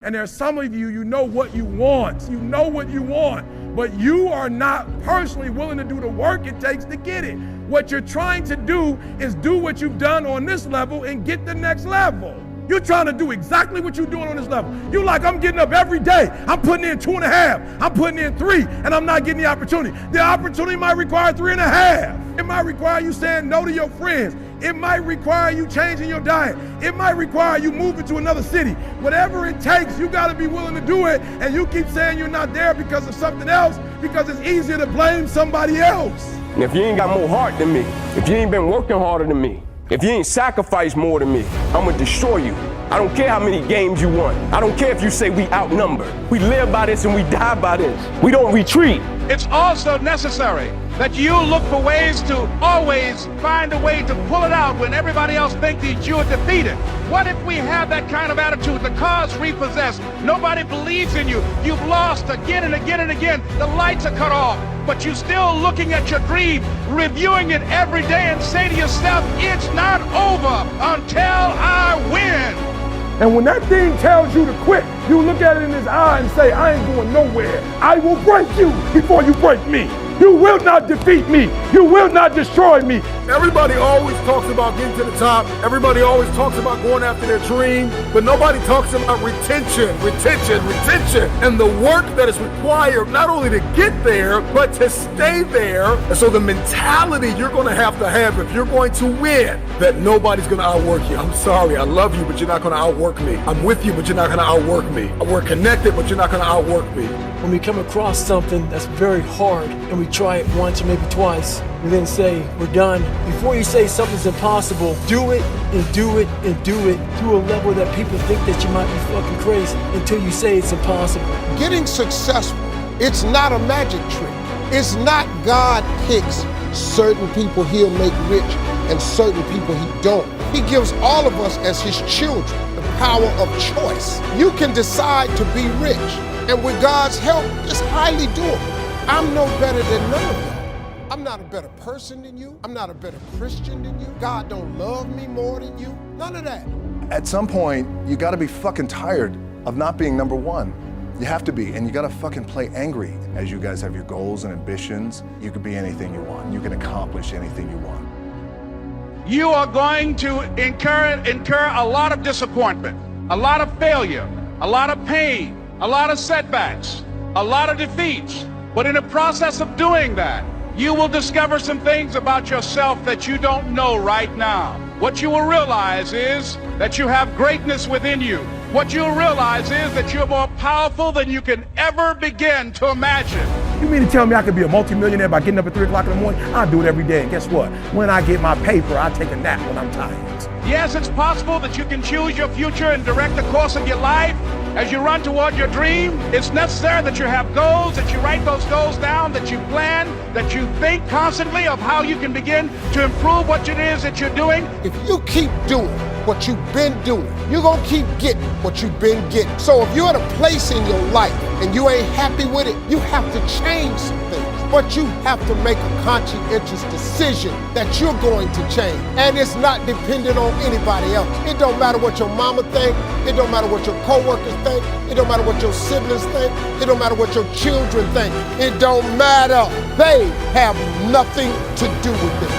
And there's some of you, you know what you want. You know what you want, but you are not personally willing to do the work it takes to get it. What you're trying to do is do what you've done on this level and get the next level. You're trying to do exactly what you're doing on this level. You're like, I'm getting up every day. I'm putting in 2.5. I'm putting in 3, and I'm not getting the opportunity. The opportunity might require 3.5. It might require you saying no to your friends. It might require you changing your diet. It might require you moving to another city. Whatever it takes, you gotta be willing to do it. And you keep saying you're not there because of something else, because it's easier to blame somebody else. And if you ain't got more heart than me, if you ain't been working harder than me, if you ain't sacrificed more than me, I'm gonna destroy you. I don't care how many games you won. I don't care if you say we outnumbered. We live by this and we die by this. We don't retreat. It's also necessary that you look for ways to always find a way to pull it out when everybody else thinks that you're defeated. What if we have that kind of attitude? The car's repossessed. Nobody believes in you. You've lost again and again and again. The lights are cut off, but you're still looking at your dream, reviewing it every day and say to yourself, it's not over until I win. And when that thing tells you to quit, you look at it in his eye and say, I ain't going nowhere. I will break you before you break me. You will not defeat me. You will not destroy me. Everybody always talks about getting to the top. Everybody always talks about going after their dream, but nobody talks about retention. And the work that is required not only to get there, but to stay there. And so the mentality you're going to have if you're going to win, that nobody's going to outwork you. I'm sorry, I love you, but you're not going to outwork me. I'm with you, but you're not going to outwork me. We're connected, but you're not going to outwork me. When we come across something that's very hard and we try it once or maybe twice, we then say, we're done. Before you say something's impossible, do it and do it and do it to a level that people think that you might be fucking crazy until you say it's impossible. Getting successful, it's not a magic trick. It's not God picks certain people he'll make rich and certain people he don't. He gives all of us as his children the power of choice. You can decide to be rich, and with God's help, it's highly doable. I'm no better than none of y'all. I'm not a better person than you. I'm not a better Christian than you. God don't love me more than you. None of that. At some point, you gotta be fucking tired of not being number one. You have to be, and you gotta fucking play angry. As you guys have your goals and ambitions, you can be anything you want. You can accomplish anything you want. You are going to incur a lot of disappointment, a lot of failure, a lot of pain, a lot of setbacks, a lot of defeats. But in the process of doing that, you will discover some things about yourself that you don't know right now. What you will realize is that you have greatness within you. What you'll realize is that you're more powerful than you can ever begin to imagine. You mean to tell me I could be a multimillionaire by getting up at 3 o'clock in the morning? I do it every day, and guess what? When I get my paper, I take a nap when I'm tired. Yes, it's possible that you can choose your future and direct the course of your life as you run toward your dream. It's necessary that you have goals, that you write those goals down, that you plan, that you think constantly of how you can begin to improve what it is that you're doing. If you keep doing what you've been doing, you're gonna keep getting what you've been getting. So if you're at a place in your life and you ain't happy with it, you have to change some things. But you have to make a conscientious decision that you're going to change. And it's not dependent on anybody else. It don't matter what your mama think. It don't matter what your coworkers think. It don't matter what your siblings think. It don't matter what your children think. It don't matter. They have nothing to do with it.